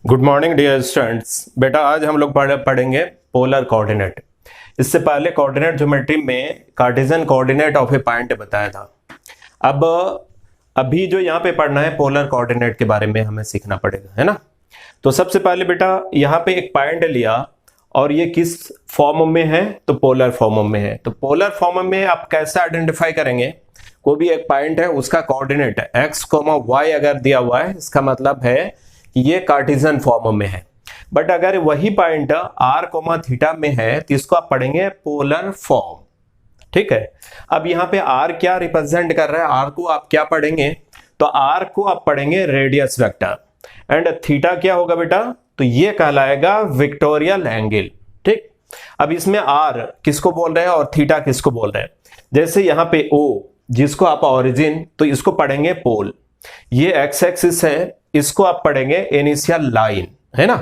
Good morning dear students. बेटा आज हम लोग पढ़ेंगे पोलर कोऑर्डिनेट। इससे पहले कोऑर्डिनेट ज्योमेट्री में Cartesian coordinate of A point बताया था। अब अभी जो यहाँ पे पढ़ना है पोलर कोऑर्डिनेट के बारे में हमें सीखना पड़ेगा, है ना। तो सबसे पहले बेटा यहाँ पे एक पॉइंट लिया और ये किस फॉर्म में है, तो पोलर फॉर्म में है। तो पोलर फॉर्म में आप कैसे आइडेंटिफाई करेंगे? कोई भी एक पॉइंट है उसका कोऑर्डिनेट x, y अगर दिया हुआ है, इसका मतलब है कि ये कार्टेशियन फॉर्म में है। बट अगर वही पॉइंट r, थीटा में है तो इसको आप पढ़ेंगे पोलर फॉर्म। ठीक है। अब यहाँ पे r क्या रिप्रेजेंट कर रहा है? r को आप क्या पढ़ेंगे? तो r को आप पढ़ेंगे रेडियस वेक्टर एंड थीटा क्या होगा बेटा? तो ये कहलाएगा विक्टोरियल एंगल। ठीक। अब इसमें r किसको बोल रहे हैं और थीटा किसको बोल रहे हैं? जैसे यहाँ पे o जिसको आप ओरिजिन, तो इसको पढ़ेंगे पोल। ये एक्स एक्सिस है, इसको आप पढ़ेंगे इनिशियल लाइन, है ना।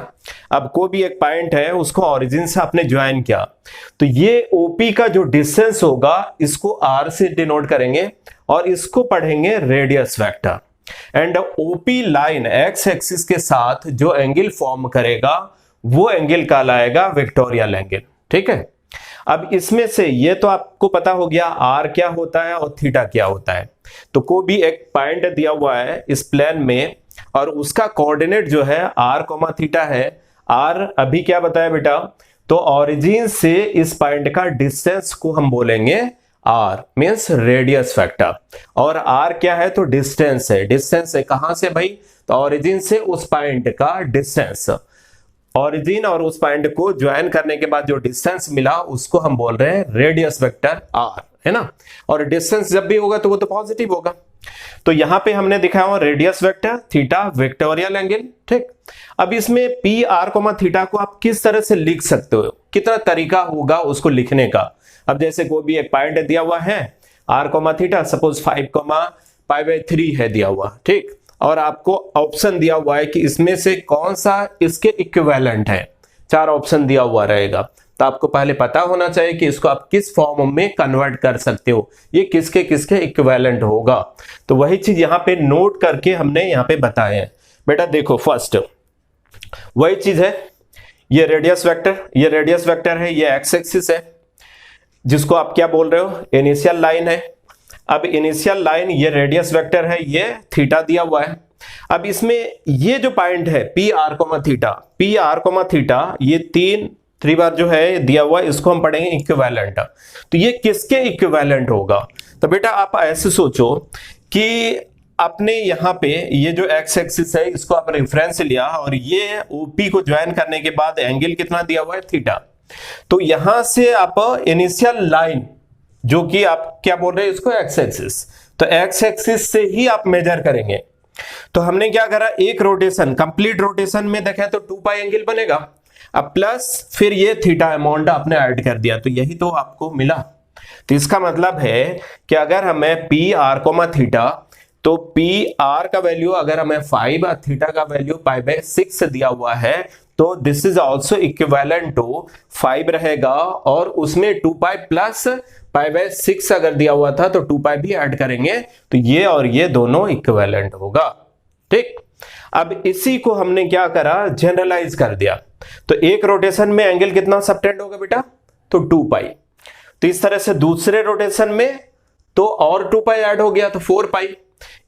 अब कोई भी एक पॉइंट है उसको ओरिजिन से आपने ज्वाइन किया, तो ये ओपी का जो डिस्टेंस होगा इसको आर से डिनोट करेंगे और इसको पढ़ेंगे radius vector. And OP line x axis के साथ जो एंगल फॉर्म करेगा वो एंगल कहलाएगा विक्टोरियल एंगल। ठीक है। अब इसमें से ये तो आपको पता हो गया आर क्या होता है और थीटा क्या होता है। तो कोई भी एक पॉइंट दिया हुआ है इस प्लेन में और उसका कोऑर्डिनेट जो है r, थीटा है। r अभी क्या बताया बेटा? तो ओरिजिन से इस पॉइंट का डिस्टेंस को हम बोलेंगे r मींस रेडियस वेक्टर। और r क्या है? तो डिस्टेंस है। डिस्टेंस है कहां से भाई? तो ओरिजिन से उस पॉइंट का डिस्टेंस। ओरिजिन और उस पॉइंट को ज्वाइन करने के बाद जो डिस्टेंस मिला उसको हम बोल रहे हैं रेडियस वेक्टर r, है ना। और डिस्टेंस जब भी होगा तो वो तो पॉजिटिव होगा। तो यहां पे हमने दिखाया रेडियस वेक्टर, थीटा, विक्टोरियल एंगल। ठीक। अब इसमें पी आर, थीटा को आप किस तरह से लिख सकते हो? कितना तरीका होगा उसको लिखने का? अब जैसे कोई भी एक पॉइंट दिया हुआ है आर, थीटा, सपोज 5, π/3 है दिया हुआ। ठीक। और आपको ऑप्शन दिया हुआ है कि इसमें से कौन सा इसके इक्विवेलेंट है। 4 ऑप्शन दिया हुआ रहेगा, तो आपको पहले पता होना चाहिए कि इसको आप किस फॉर्म में कन्वर्ट कर सकते हो, ये किसके किसके इक्विवेलेंट होगा। तो वही चीज यहाँ पे नोट करके हमने यहाँ पे बताया है। बेटा देखो, फर्स्ट वही चीज है, ये रेडियस वेक्टर है, ये एक्स एक्सिस है जिसको आप क्या बोल रहे हो? इनिशियल लाइन है। अब इनिशियल लाइन ये रेडियस वेक्टर है, ये थीटा दिया हुआ है। अब इसमें ये जो पॉइंट है पी आर, थीटा, ये तीन बार जो है दिया हुआ है, इसको हम पढ़ेंगे इक्विवेलेंट। तो ये किसके इक्विवेलेंट होगा? तो बेटा आप ऐसे सोचो कि आपने यहाँ पे ये जो एक्स एक्सिस है इसको आप रेफरेंस लिया और ये ओपी को ज्वाइन करने के बाद एंगल कितना दिया हुआ है? थीटा। तो यहां से आप इनिशियल लाइन जो कि आप क्या बोल रहे हैं इसको? X axis. तो एक्स एक्सिस से ही आप मेजर करेंगे। तो हमने क्या करा? एक रोटेशन, कंप्लीट रोटेशन में देखा तो 2 पाई एंगल बनेगा। अब प्लस फिर ये थीटा अमाउंट आपने ऐड कर दिया, तो यही तो आपको मिला। तो इसका मतलब है कि अगर हमें पी आर, थीटा, तो पी आर का वैल्यू अगर हमें 5 और थीटा का वैल्यू π/6 दिया हुआ है, तो this is also equivalent to 5 रहेगा और उसमें 2 पाई प्लस π/6 अगर दिया हुआ था तो 2 पाई भी ऐड करेंगे, तो ये और ये दोनों इक्विवेलेंट होगा। ठीक। अब इसी को हमने क्या करा? जनरलाइज कर दिया। तो एक रोटेशन में एंगल कितना सबटेंड होगा बेटा? तो 2 पाई। तो इस तरह से दूसरे रोटेशन में तो और 2 पाई ऐड हो गया, तो 4 पाई।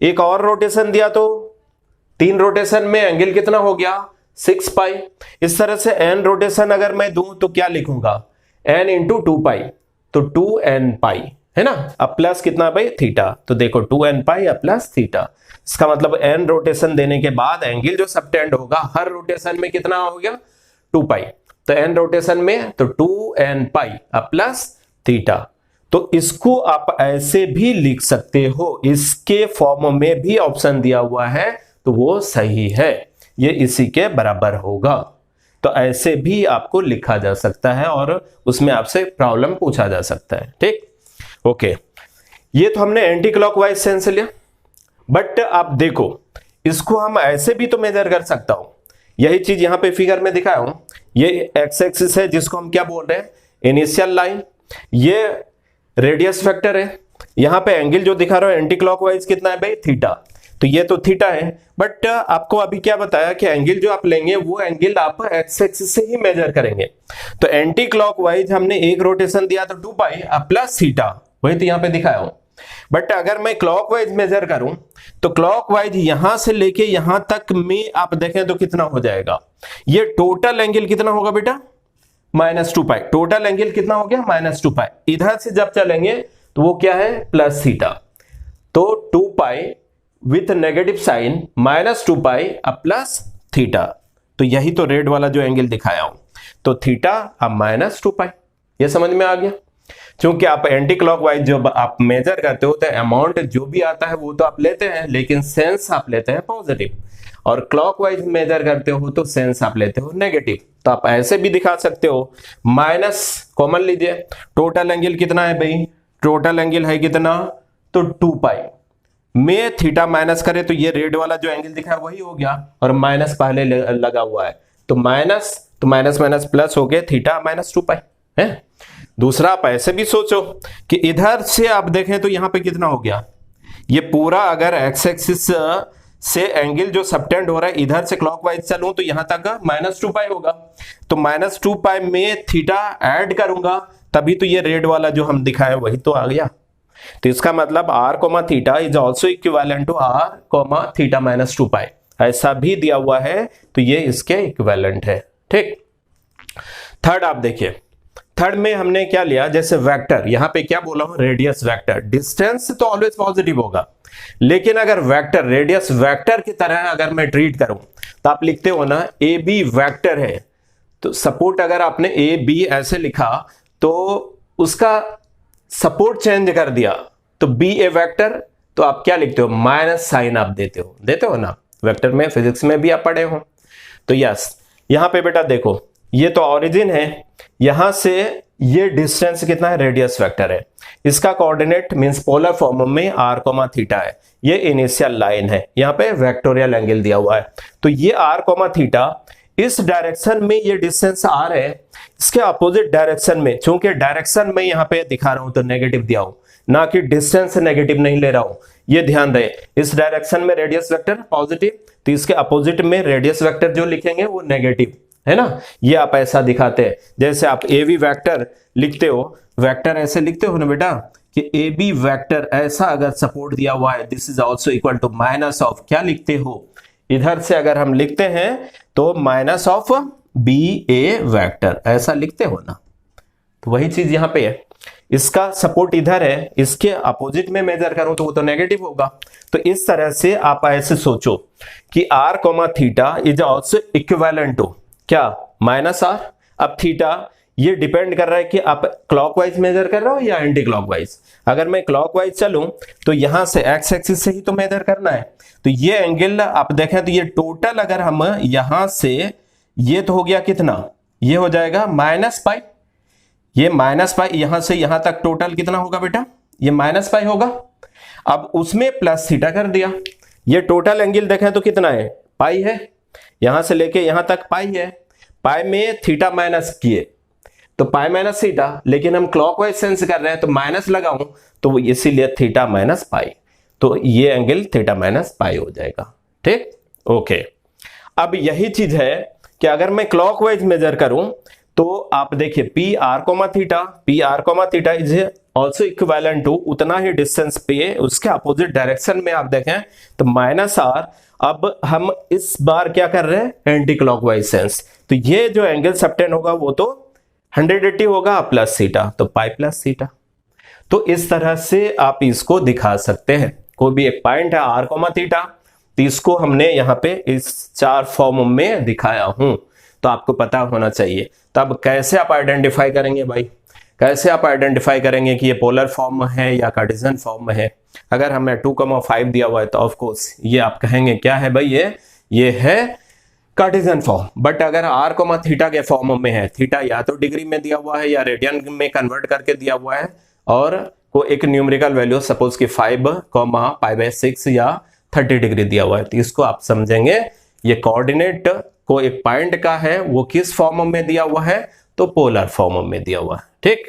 एक और रोटेशन दिया तो 3 रोटेशन में एंगल कितना हो गया? 6 पाई। इस तरह से n रोटेशन अगर मैं दूं तो क्या लिखूंगा? n इंटू 2 पाई, तो 2n पाई, है ना। अब प्लस कितना भाई? थीटा। तो देखो 2n पाई अब प्लस थीटा। इसका मतलब n रोटेशन देने के बाद एंगल जो सबटेंड होगा हर रोटेशन में कितना हो गया? 2 पाई। तो n रोटेशन में तो 2n पाई अब प्लस थीटा। तो इसको आप ऐसे भी लिख सकते हो, इसके फॉर्म में भी ऑप्शन दिया हुआ है तो वो सही है, ये इसी के बराबर होगा। तो ऐसे भी आपको लिखा जा सकता है और उसमें आपसे प्रॉब्लम पूछा जा सकता है। ठीक। ओके, ये तो हमने एंटी क्लॉकवाइज सेंस लिया। बट आप देखो, इसको हम ऐसे भी तो मेजर कर सकता हूं। यही चीज यहां पे फिगर में दिखाया हूं। ये एक्स एक्सिस है जिसको हम क्या बोल रहे हैं? Initial line. ये रेडियस वेक्टर है। यहां पे एंगल जो दिखा रहा है एंटी क्लॉकवाइज कितना है भाई? थीटा। तो ये तो थीटा है, बट आपको अभी क्या बताया कि एंगल जो आप लेंगे वो एंगल आप एक्स एक्सिस से ही मेजर करेंगे। तो एंटी क्लॉकवाइज हमने एक रोटेशन दिया तो 2 पाई प्लस थीटा, वही तो यहाँ पे दिखाया हूं। बट अगर मैं क्लॉकवाइज मेजर करूं तो क्लॉकवाइज यहां से लेके यहां तक में आप देखें तो कितना हो जाएगा, ये टोटल एंगल कितना होगा बेटा, -2 पाई। टोटल एंगल कितना हो गया, -2 पाई। इधर से जब चलेंगे तो वो क्या है, प्लस थीटा। तो 2 pi with negative sign -2 pi plus theta. तो यही तो रेड वाला जो एंगल दिखाया हूं, तो थीटा अब -2 पाई। ये समझ में आ गया। क्योंकि आप एंटी क्लॉकवाइज जो आप मेजर करते हो तो अमाउंट जो भी आता है वो तो आप लेते हैं, लेकिन सेंस आप लेते हैं पॉजिटिव, और क्लॉकवाइज मेजर करते हो तो सेंस आप लेते हो नेगेटिव। तो आप ऐसे भी दिखा सकते हो, माइनस कॉमन लीजिए, टोटल एंगल कितना है भाई, टोटल एंगल है कितना, तो 2 पाई में थीटा माइनस करे तो ये रेड वाला जो एंगल दिखा है वही हो गया, और माइनस पहले लगा हुआ है तो माइनस माइनस प्लस हो गया, थीटा -2 पाई है। दूसरा आप ऐसे भी सोचो कि इधर से आप देखें तो यहां पे कितना हो गया, ये पूरा अगर एक्स एक्सिस से एंगल जो सबटेंड हो रहा है इधर से क्लॉकवाइज चलूं तो यहां तक -2 पाई होगा, तो -2 पाई में थीटा ऐड करूंगा तभी तो ये रेड वाला जो हम दिखाए वही तो आ गया। तो इसका मतलब r, theta is also equivalent to r, theta -2 pi, ऐसा भी दिया हुआ है, तो ये इसके इक्विवेलेंट है। ठीक, थर्ड आप देखिए, थर्ड में हमने क्या लिया, जैसे वेक्टर, यहां पे क्या बोला हूं, रेडियस वेक्टर। डिस्टेंस तो ऑलवेज पॉजिटिव होगा, लेकिन अगर वेक्टर रेडियस वेक्टर की तरह अगर मैं ट्रीट करूं तो आप लिखते हो ना ए बी वेक्टर है, तो सपोर्ट अगर आपने ए बी ऐसे लिखा तो उसका सपोर्ट चेंज कर दिया तो बी ए वेक्टर, तो आप क्या लिखते हो, माइनस साइन आप देते हो ना, वेक्टर में फिजिक्स में भी आप पढ़े हो। तो यस, यहां पे बेटा देखो ये तो ओरिजिन है, यहां से ये डिस्टेंस कितना है, रेडियस वेक्टर है, इसका कोऑर्डिनेट मींस पोलर फॉर्म में r, थीटा है, ये इनिशियल लाइन है, यहां पे वेक्टोरियल एंगल दिया हुआ है, तो ये r, थीटा इस डायरेक्शन में ये डिस्टेंस r है, इसके अपोजिट डायरेक्शन में, चूंकि डायरेक्शन में यहां पे दिखा रहा हूं तो नेगेटिव दिया हूं, ना कि डिस्टेंस नेगेटिव नहीं ले रहा हूं, ये ध्यान रहे। इस डायरेक्शन में रेडियस वेक्टर पॉजिटिव, तो इसके अपोजिट में रेडियस वेक्टर जो लिखेंगे वो नेगेटिव है ना, ये आप ऐसा दिखाते हैं। जैसे आप ए बी वेक्टर लिखते हो, वेक्टर ऐसे लिखते हो ना बेटा कि ए बी वेक्टर ऐसा अगर सपोर्ट दिया हुआ है, this is also equal to minus of, क्या लिखते हो, इधर से अगर हम लिखते हैं तो minus of B A vector, ऐसा लिखते हो ना, तो वही चीज यहां पे है, इसका सपोर्ट इधर है, इसके अपोजिट में मेजर करूं तो वो तो नेगेटिव होगा। तो इस तरह से आप ऐसे सोचो कि r, theta is also equivalent to क्या, -r। अब थीटा ये डिपेंड कर रहा है कि आप क्लॉकवाइज मेजर कर रहे हो या एंटी क्लॉकवाइज। अगर मैं क्लॉकवाइज चलूं तो यहां से एक्स एक्सिस से ही तो मेजर करना है, तो ये एंगल आप देखें तो ये टोटल अगर हम यहां से, ये तो हो गया कितना, ये हो जाएगा -पाई, ये -पाई यहां से यहां तक टोटल कितना होगा बेटा, ये -पाई होगा। अब उसमें प्लस थीटा कर दिया, ये टोटल एंगल देखें तो कितना है, पाई है, यहां से लेके यहां तक पाई है, पाई में थीटा माइनस किए तो पाई माइनस थीटा, लेकिन हम क्लॉकवाइज सेंस कर रहे हैं तो माइनस लगाऊं तो इसीलिए थीटा माइनस पाई, तो ये एंगल थीटा माइनस पाई हो जाएगा। ठीक, ओके। अब यही चीज है कि अगर मैं क्लॉकवाइज मेजर करूं तो आप देखिए P R comma theta is also equivalent to, उतना ही डिस्टेंस पे उसके अपोजिट डायरेक्शन में आप देखें तो -r। अब हम इस बार क्या कर रहे हैं, एंटी क्लॉकवाइज सेंस, तो ये जो एंगल सबटेंड होगा वो तो 180 होगा प्लस थीटा, तो पाई प्लस थीटा। तो इस तरह से आप इसको दिखा सकते हैं, कोई भी एक पॉइंट है r, थीटा, तो इसको हमने यहाँ पे इस 4 फॉर्म में दिखाया हूं, तो आपको पता होना चाहिए। तब कैसे आप आइडेंटिफाई करेंगे भाई, कैसे आप आइडेंटिफाई करेंगे कि ये पोलर फॉर्म है या कार्टेशियन फॉर्म में है। अगर हमें 2,5 दिया हुआ है तो ऑफ कोर्स ये आप कहेंगे क्या है भाई, ये है कार्टेशियन फॉर्म। बट अगर r, थीटा के फॉर्म में है, थीटा या तो डिग्री में दिया हुआ है या रेडियन में कन्वर्ट करके दिया हुआ है, और को एक न्यूमेरिकल वैल्यू सपोज कि 5,π/6 या 30 डिग्री दिया हुआ है, तो इसको आप समझेंगे ये कोऑर्डिनेट को एक पॉइंट का है, वो किस फॉर्म में दिया हुआ है, तो पोलर फॉर्म में दिया हुआ है। ठीक,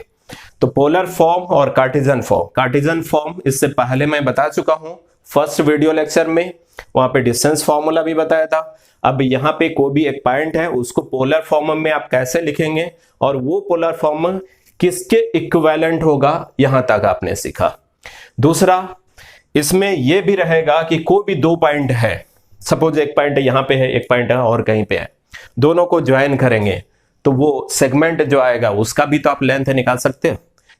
तो पोलर फॉर्म और कार्टेशियन फॉर्म, कार्टेशियन फॉर्म इससे पहले मैं बता चुका हूं फर्स्ट वीडियो लेक्चर में, वहां पे डिस्टेंस फॉर्मूला भी बताया था। अब यहाँ पे कोई भी एक पॉइंट है उसको पोलर फॉर्म में आप कैसे लिखेंगे और वो पोलर फॉर्म किसके इक्विवेलेंट होगा, यहां तक आपने सीखा। दूसरा इसमें यह भी रहेगा कि कोई भी दो पॉइंट है, सपोज एक पॉइंट यहां पे है, एक पॉइंट है और कहीं पे है, दोनों को ज्वाइन करेंगे तो वो सेगमेंट जो आएगा उसका भी तो आप लेंथ निकाल सकते हो,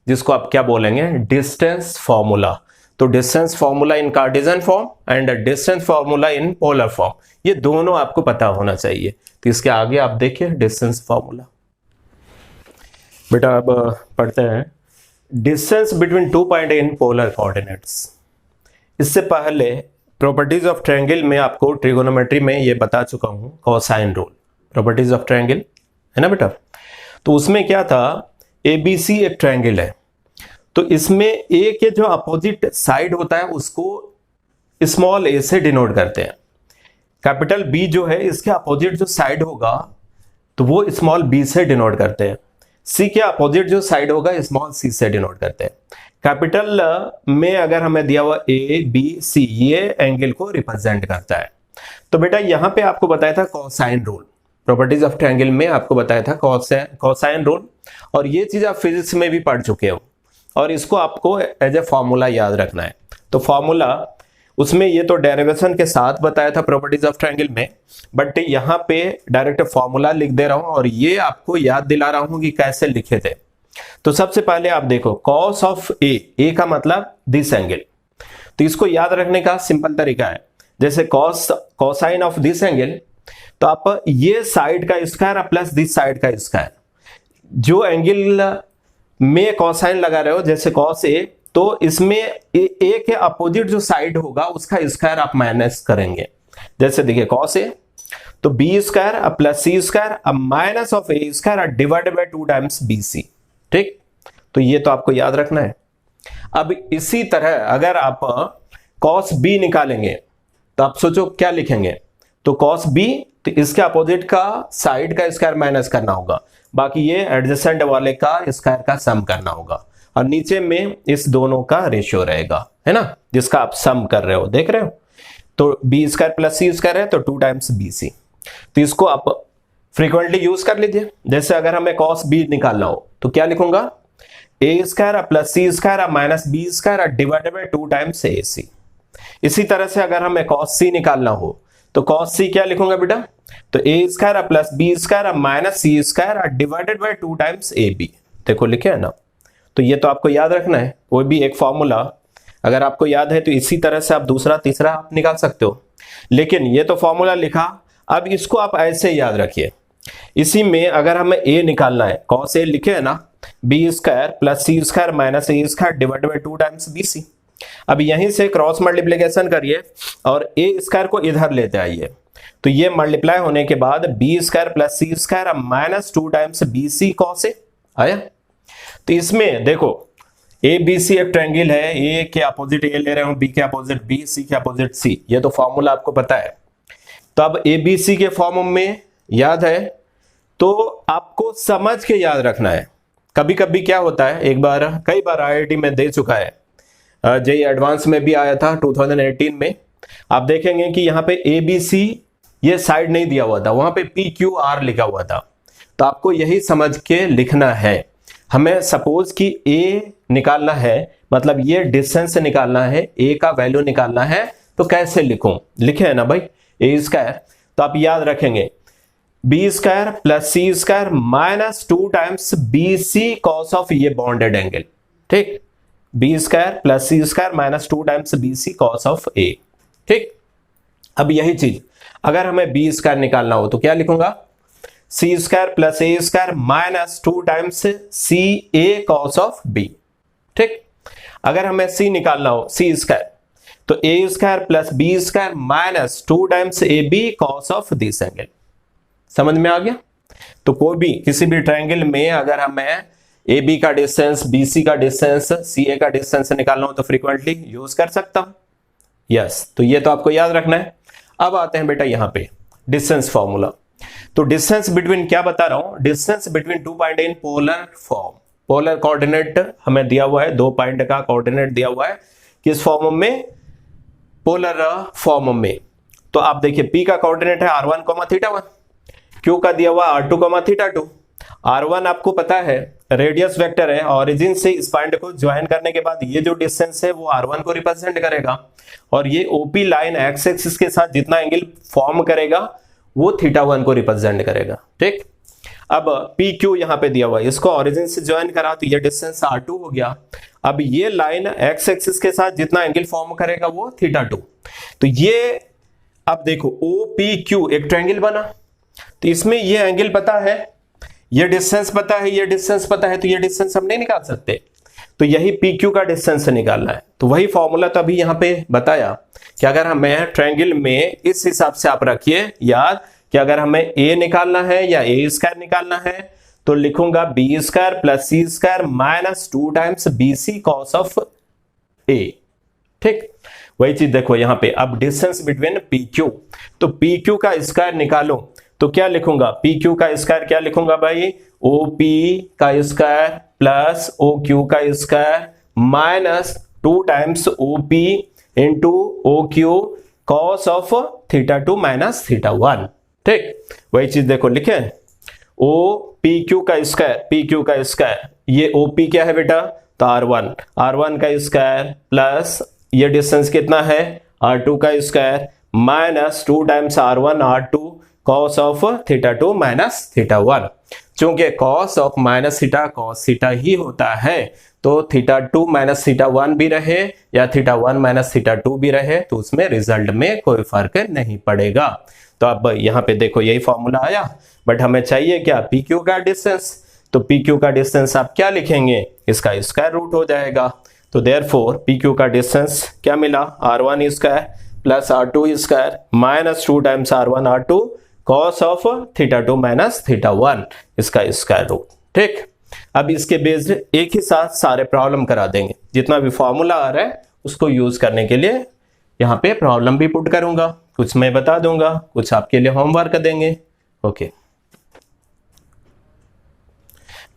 जिसको आप क्या बोलेंगे, डिस्टेंस फॉर्मूला। तो distance formula in Cartesian form and distance formula in polar form, ये दोनों आपको पता होना चाहिए। तो इसके आगे आप देखिए डिस्टेंस फॉर्मूला। बेटा अब पढ़ते हैं distance between two point in polar coordinates. इससे पहले प्रॉपर्टीज ऑफ ट्रायंगल में आपको ट्रिगोनोमेट्री में ये बता चुका हूं cosine rule, properties of triangle है ना बेटा। तो उसमें क्या था, ABC एक ट्रायंगल है, तो इसमें ए के जो अपोजिट साइड होता है उसको स्मॉल a से डिनोट करते हैं। कैपिटल B जो है इसके अपोजिट जो साइड होगा तो वो स्मॉल b से डिनोट करते हैं। C के अपोजिट जो साइड होगा स्मॉल c से डिनोट करते हैं। कैपिटल में अगर हमें दिया हुआ ABC ये एंगल को रिप्रेजेंट करता है। तो बेटा यहां पे आपको बताया था cosine rule, properties of triangle में आपको बताया था कोसाइन रूल, और ये चीज आप फिजिक्स में भी पढ़ चुके हो और इसको आपको एज ए फॉर्मूला याद रखना है। तो फॉर्मूला उसमें ये तो डेरिवेशन के साथ बताया था प्रॉपर्टीज ऑफ ट्रायंगल में, बट यहाँ पे डायरेक्ट फॉर्मूला लिख दे रहा हूं और ये आपको याद दिला रहा हूं कि कैसे लिखे थे। तो सबसे पहले आप देखो कॉस ऑफ ए का मतलब दिस एंगल, तो इसको याद रखने का सिंपल तरीका है, जैसे कोसाइन ऑफ दिस एंगल, तो आप ये साइड का स्क्वायर प्लस दिस साइड का स्क्वायर, जो एंगल में कोसाइन लगा रहे हो जैसे कॉस ए, तो इसमें ए के अपोजिट जो साइड होगा उसका स्क्वायर आप माइनस करेंगे। जैसे देखिए कॉस ए तो B square plus C square minus of A square divided by 2 times B C, ठीक। तो ये तो आपको याद रखना है। अब इसी तरह अगर आप कॉस बी निकालेंगे तो आप सोचो क्या लिखेंगे, तो कॉस बी तो इसके अपोजिट का साइड का स्क्वायर माइनस करना होगा, बाकी ये एडजेसेंट वाले का स्क्वायर का सम करना होगा, और नीचे में इस दोनों का रेशियो रहेगा, है ना, जिसका आप सम कर रहे हो, देख रहे हो। तो बी स्क्वायर प्लस सी स्क्वायर है तो 2 टाइम्स बी सी, तो इसको आप फ्रीक्वेंटली यूज कर लीजिए। जैसे अगर हमें कॉस बी निकालना हो तो क्या लिखूंगा, a square plus C square minus b square divided by 2 times a c. इसी तरह से अगर हमें कॉस सी निकालना हो तो कॉस सी क्या लिखूंगा बेटा, तो a square plus b square minus c square divided by 2 times a b, देखो लिखे है ना। तो ये तो आपको याद रखना है, कोई भी एक फॉर्मूला अगर आपको याद है तो इसी तरह से आप दूसरा तीसरा आप निकाल सकते हो, लेकिन ये तो फॉर्मूला लिखा, अब इसको आप ऐसे याद रखिए। इसी में अगर हमें ए निकालना है, कॉस ए लिखे है ना, B square plus C square minus A square divided by 2 times B C. अब यहीं से क्रॉस मल्टीप्लिकेशन करिए और ए स्क्वायर को इधर लेते आइए, तो ये मल्टीप्लाई होने के बाद b square plus C square minus 2 times B c cos a आया। तो इसमें देखो ए बी सी एक ट्रायंगल है, ए के अपोजिट ए ले रहे हूं, बी के अपोजिट बी, सी के अपोजिट सी, ये तो फॉर्मूला आपको पता है। तो अब ए बी सी के फॉर्म में याद है तो आपको समझ के याद रखना है। कभी कभी क्या होता है, एक बार कई बार IIT में दे चुका है, जेईई एडवांस में भी आया था 2018 में, आप देखेंगे कि यहाँ पे ए बी सी ये साइड नहीं दिया हुआ था, वहां पे पी क्यू आर लिखा हुआ था। तो आपको यही समझ के लिखना है। हमें सपोज कि ए निकालना है, मतलब ये डिस्टेंस निकालना है, ए का वैल्यू निकालना है, तो कैसे लिखूं, लिखे है ना भाई ए स्क्वायर, तो आप याद रखेंगे b square plus C square minus 2 times B c cos of ये बॉन्डेड एंगल, ठीक, b square plus C square minus 2 times B c cos of a, ठीक। अब यही चीज अगर हमें बी स्क्वायर निकालना हो तो क्या लिखूंगा, c square plus a square minus 2 times c a cos of b, ठीक। अगर हमें सी निकालना हो सी स्क्वायर तो a square plus b square minus 2 times a b cos of this angle. समझ में आ गया। तो कोई भी किसी भी ट्रायंगल में अगर हमें ए बी का डिस्टेंस, बी सी का डिस्टेंस, सी ए का डिस्टेंस निकालना हो तो फ्रीक्वेंटली यूज कर सकता हूं। यस, तो ये तो आपको याद रखना है। अब आते हैं बेटा यहां पे डिस्टेंस फॉर्मूला। तो डिस्टेंस बिटवीन क्या बता रहा हूं, distance between 2 point in polar form, polar coordinate हमें दिया हुआ है, 2 पॉइंट का कोऑर्डिनेट दिया हुआ है, किस फॉर्म में, पोलर फॉर्म में। तो आप देखिए P का कोऑर्डिनेट है r1, θ1, Q का दिया हुआ r2, θ2। r1 आपको पता है रेडियस वेक्टर है, ऑरिजिन से इस पॉइंट को ज्वाइन करने के बाद ये जो डिस्टेंस है वो r1 को रिप्रेजेंट करेगा, और ये OP लाइन x एक्सिस के साथ जितना एंगल फॉर्म करेगा वो θ1 को रिप्रेजेंट करेगा। ठीक, अब PQ यहाँ पे दिया हुआ है, इसको ऑरिजिन से ज्वाइन करा तो ये डिस्टेंस r2 हो गया। अब ये लाइन x एक्सिस के साथ जितना एंगल फॉर्म करेगा वो θ2। तो ये अब देखो OPQ एक ट्रायंगल बना, तो इसमें ये एंगल पता है, ये डिस्टेंस पता है, ये डिस्टेंस पता है, तो ये डिस्टेंस हम नहीं निकाल सकते, तो यही PQ का डिस्टेंस निकालना है। तो वही फॉर्मूला तो अभी यहाँ पे बताया कि अगर हमें ट्रायंगल में इस हिसाब से आप रखिए याद कि अगर हमें A निकालना है या A² निकालना है तो लिखूंगा B² plus C² minus 2 times BC cos of A। ठीक, वही चीज देखो यहाँ पे, अब डिस्टेंस बिटवीन PQ, तो PQ का स्क्वायर निकालो तो क्या लिखूंगा, PQ का स्क्वायर क्या लिखूंगा भाई, OP का स्क्वायर प्लस OQ का square minus 2 times OP into OQ cos of θ2 minus θ1। ठीक, वही चीज देखो लिखे OPQ का स्क्वायर, PQ का स्क्वायर, ये OP क्या है बेटा, तो R1 का स्क्वायर प्लस ये डिस्टेंस कितना है R2 का square minus 2 times R1 R2 cos of θ2 minus θ1। चूंकि cos of minus theta cos theta ही होता है, तो θ2 माइनस θ1 भी रहे या θ1 माइनस θ2 भी रहे तो उसमें रिजल्ट में कोई फर्क नहीं पड़ेगा। तो अब यहाँ पे देखो यही फॉर्मूला आया, बट हमें चाहिए क्या, PQ का डिस्टेंस। तो PQ का डिस्टेंस आप क्या लिखेंगे, इसका स्क्वायर रूट हो जाएगा। तो देयरफॉर PQ का डिस्टेंस क्या मिला, R1 square plus R2 square minus 2 times R1 R2 cos of θ2 minus θ1, इसका स्क्वायर रूट। ठीक, अब इसके बेस्ड एक ही साथ सारे प्रॉब्लम करा देंगे, जितना भी फॉर्मूला आ रहा है उसको यूज करने के लिए यहाँ पे प्रॉब्लम भी पुट करूंगा, कुछ मैं बता दूंगा, कुछ आपके लिए होमवर्क देंगे। ओके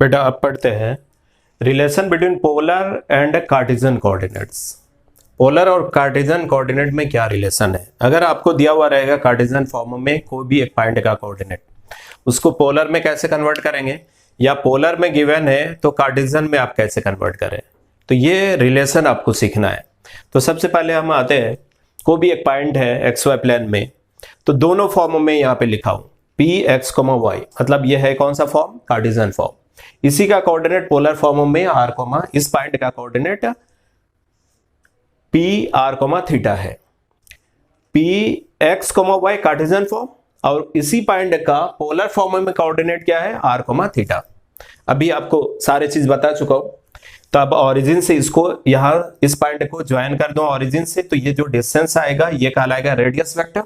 बेटा अब पढ़ते हैं relation between polar and Cartesian coordinates. Polar और कार्टेशियन कोऑर्डिनेट में क्या रिलेशन है, अगर आपको दिया हुआ रहेगा कार्टेशियन फॉर्म में कोई भी एक पॉइंट का कोऑर्डिनेट, उसको पोलर में कैसे कन्वर्ट करेंगे, या पोलर में गिवन है तो कार्टेशियन में आप कैसे कन्वर्ट करें, तो ये रिलेशन आपको सीखना है। तो सबसे पहले हम आते हैं, कोई भी एक पॉइंट है XY प्लेन में, तो दोनों फॉर्म में यहाँ पे लिखा हूं Px, y, मतलब ये है कौन सा फॉर्म, कार्टेशियन फॉर्म। इसी का कोऑर्डिनेट पोलर फॉर्म में r, इस पॉइंट का कोऑर्डिनेट Pr, थीटा है। Px, y कार्टेशियन फॉर्म, और इसी पॉइंट का पोलर फॉर्म में कोऑर्डिनेट क्या है, r, थीटा। अभी आपको सारे चीज बता चुका हूं। तो अब ऑरिजिन से इसको यहां इस पॉइंट को ज्वाइन कर दो ऑरिजिन से, तो ये जो डिस्टेंस आएगा ये कहलाएगा रेडियस वेक्टर।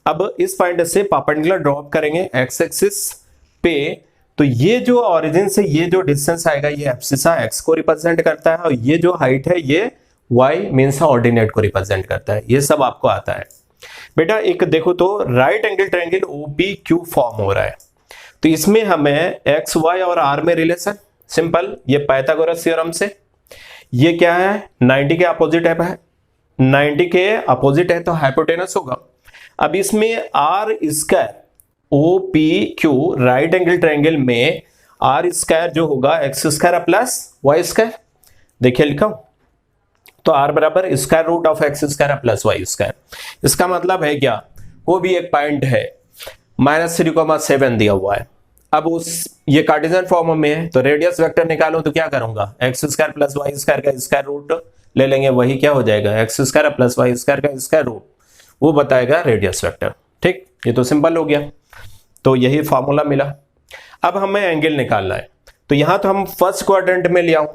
अब इस पॉइंट से परपेंडिकुलर ड्रॉप करेंगे एक्स एक्सिस पे, तो ये जो ऑरिजिन से ये जो डिस्टेंस आएगा ये एब्सिसा एक्स को रिप्रेजेंट करता है, और ये जो हाइट है ये वाई मीन्स ऑर्डिनेट को रिप्रेजेंट करता है। ये सब आपको आता है बेटा। एक देखो तो right angle triangle OPQ form हो रहा है, तो इसमें हमें एक्स वाई और आर में रिलेशन सिंपल, ये पाइथागोरस थ्योरम से, ये क्या है 90 के अपोजिट है, 90 के अपोजिट है तो हाइपोटेनस होगा। अब इसमें R square OPQ right angle triangle में आर स्क्वायर जो होगा X square plus Y square, देखिए लिखा हूं, तो आर बराबर square root of X square plus Y square. इसका मतलब है क्या, कोई भी एक पॉइंट है -3,7 दिया हुआ है, अब उस ये कार्टेशियन फॉर्म में है तो रेडियस वेक्टर निकालो तो क्या करूंगा, X square plus Y square का स्क्वायर रूट ले लेंगे, वही क्या हो जाएगा X square plus Y square का स्क्वायर रूट, वो बताएगा रेडियस वेक्टर। ठीक, ये तो सिंपल हो गया, तो यही फॉर्मूला मिला। अब हमें एंगल निकालना है, तो यहां तो हम फर्स्ट क्वाड्रेंट में ले आऊं,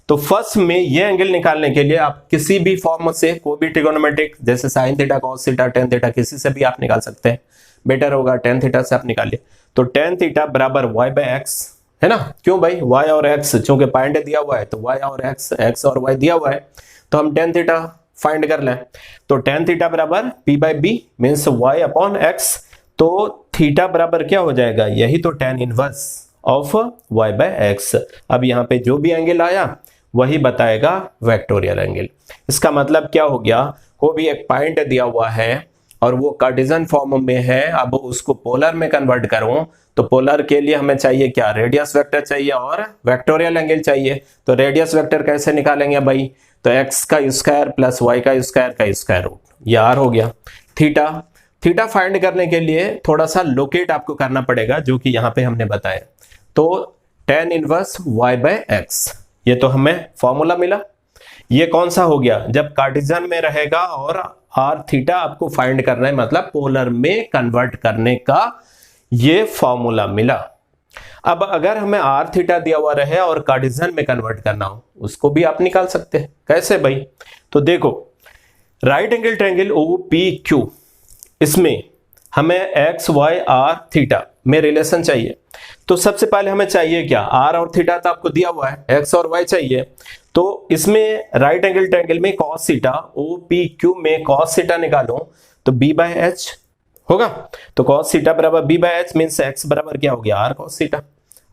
तो फर्स्ट में ये एंगल निकालने के लिए आप किसी भी फॉर्म से कोई भी ट्रिगोनोमेट्रिक जैसे sine theta, cos theta, tan theta, किसी से भी आप निकाल सकते हैं, बेटर होगा टेन थीटा से आप निकालिए। तो टेन थीटा बराबर वाई बाय एक्स है ना, क्यों भाई वाई और एक्स, चूंकि पॉइंट दिया हुआ है तो वाई और एक्स और वाई दिया हुआ है, तो हम टेन थीटा फाइंड कर लें। तो टेन थीटा बराबर P by B means Y upon X, तो थीटा बराबर क्या हो जाएगा, यही तो tan inverse of y by X. अब यहाँ पे जो भी एंगल आया वही बताएगा वेक्टोरियल एंगल। इसका मतलब क्या हो गया, वो भी एक पॉइंट दिया हुआ है और वो कार्टेशियन फॉर्म में है। अब उसको पोलर में कन्वर्ट करूं तो पोलर के लिए हमें चाहिए क्या, रेडियस वेक्टर चाहिए और वेक्टोरियल एंगल चाहिए। तो रेडियस वेक्टर कैसे निकालेंगे भाई, तो x का स्क्वायर प्लस y का स्क्वायर रूट, ये r हो गया। थीटा, थीटा फाइंड करने के लिए थोड़ा सा लोकेट आपको करना पड़ेगा, जो कि यहाँ पे हमने बताया। तो tan inverse y by X, ये तो हमें फॉर्मूला मिला। ये कौन सा हो गया, जब कार्टेशियन में रहेगा और r थीटा आपको फाइंड करना है, मतलब पोलर में कन्वर्ट करने का ये फॉर्मूला मिला। अब अगर हमें r थीटा दिया हुआ रहे और कार्टेशियन में कन्वर्ट करना हो, उसको भी आप निकाल सकते हैं। कैसे भाई, तो देखो राइट एंगल ट्रायंगल OPQ, इसमें हमें x y r थीटा में रिलेशन चाहिए। तो सबसे पहले हमें चाहिए क्या, r और थीटा तो आपको दिया हुआ है, x और y चाहिए। तो इसमें राइट एंगल ट्रायंगल में cos थीटा, OPQ में cos थीटा निकालो तो b बाय एच होगा। तो cos थीटा बराबर b by H means x बराबर क्या हो गया, r cos theta,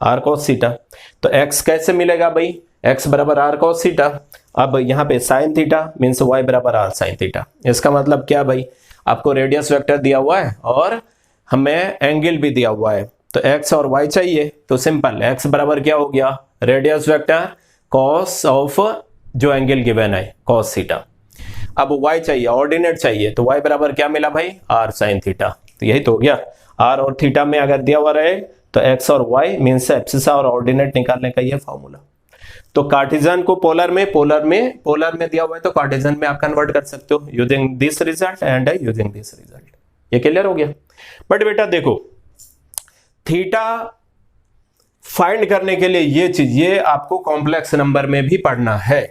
r cos theta. तो x कैसे मिलेगा भाई, x बराबर r cos थीटा। अब यहाँ पे sin थीटा मीन्स y बराबर r sin थीटा। इसका मतलब क्या भाई, आपको रेडियस वेक्टर दिया हुआ है और हमें एंगल भी दिया हुआ है, तो x और y चाहिए। तो सिंपल, x बराबर क्या हो गया, रेडियस वेक्टर cos ऑफ जो एंगल गिवन है cos थीटा। अब y चाहिए, ऑर्डिनेट चाहिए, तो y बराबर क्या मिला भाई, r sin थीटा। तो यही तो हो गया, r और थीटा में अगर दिया हुआ रहे तो x और y मीन्स एब्सिसा और ऑर्डिनेट निकालने का ये फॉर्मूला। तो कार्टेशियन को पोलर में दिया हुआ है तो कार्टेशियन में आप कन्वर्ट कर सकते हो using this result and using this result. ये क्लियर हो गया। बट बेटा देखो, थीटा फाइंड करने के लिए ये चीज, ये आपको कॉम्प्लेक्स नंबर में भी पढ़ना है।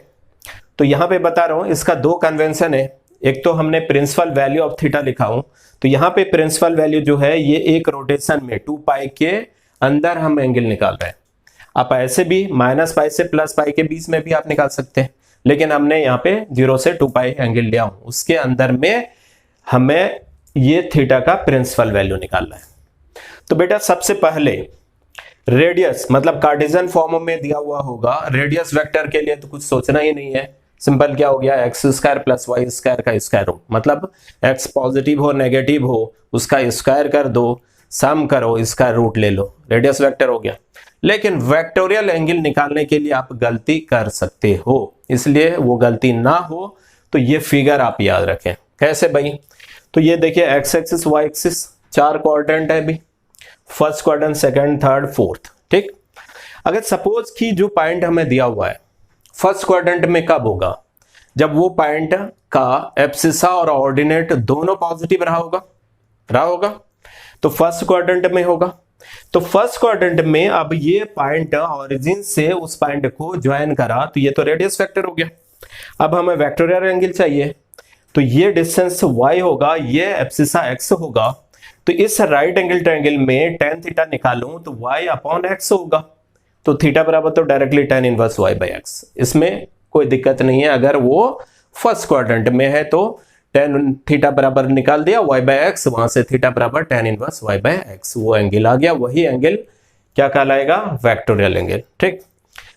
तो यहां पे बता रहा हूं, इसका दो कन्वेंशन है। एक तो हमने प्रिंसिपल वैल्यू ऑफ थीटा लिखा हूं, तो यहां पे प्रिंसिपल वैल्यू जो है ये एक रोटेशन में 2 पाई के अंदर हम एंगल निकाल रहे हैं। आप ऐसे भी माइनस पाई से प्लस पाई के बीच में भी आप निकाल सकते हैं, लेकिन हमने यहाँ पे 0 से 2 पाई एंगल लिया हूं, उसके अंदर में हमें ये थीटा का प्रिंसिपल वैल्यू निकालना है। तो बेटा सबसे पहले रेडियस, मतलब कार्टेशियन फॉर्म में दिया हुआ होगा, रेडियस वेक्टर के लिए तो कुछ सोचना ही नहीं है। सिंपल क्या हो गया, X square plus Y square का स्क्वायर रूट, मतलब एक्स पॉजिटिव हो नेगेटिव हो उसका स्क्वायर कर दो, सम करो, इसका रूट ले लो, रेडियस वेक्टर हो गया। लेकिन वेक्टोरियल एंगल निकालने के लिए आप गलती कर सकते हो, इसलिए वो गलती ना हो तो ये फिगर आप याद रखें। कैसे भाई, तो ये देखिए X axis Y axis 4 quadrant है भी, first quadrant, second, third, fourth, ठीक। अगर सपोज कि जो पॉइंट हमें दिया हुआ है फर्स्ट क्वाड्रेंट में कब होगा, जब वो पॉइंट का एब्सिसा और ऑर्डिनेट दोनों पॉजिटिव रहा होगा, तो फर्स्ट क्वाड्रेंट में होगा। तो फर्स्ट क्वाड्रेंट में अब ये पॉइंट ऑरिजिन से उस पॉइंट को ज्वाइन करा, तो ये तो रेडियस वेक्टर हो गया। अब हमें वेक्टोरियल एंगल चाहिए, तो ये डिस्टेंस y होगा, ये एब्सिसा x होगा। तो इस राइट एंगल ट्रायंगल में tan थीटा निकालूं तो y अपॉन x होगा, तो थीटा बराबर तो directly tan inverse y by x। इसमें कोई दिक्कत नहीं है, अगर वो फर्स्ट क्वाड्रेंट में है तो tan थीटा बराबर निकाल दिया y बाय x, वहां से थीटा बराबर tan inverse y by x, वो एंगल आ गया। वही एंगल क्या कहलाएगा, वेक्टोरियल एंगल, ठीक।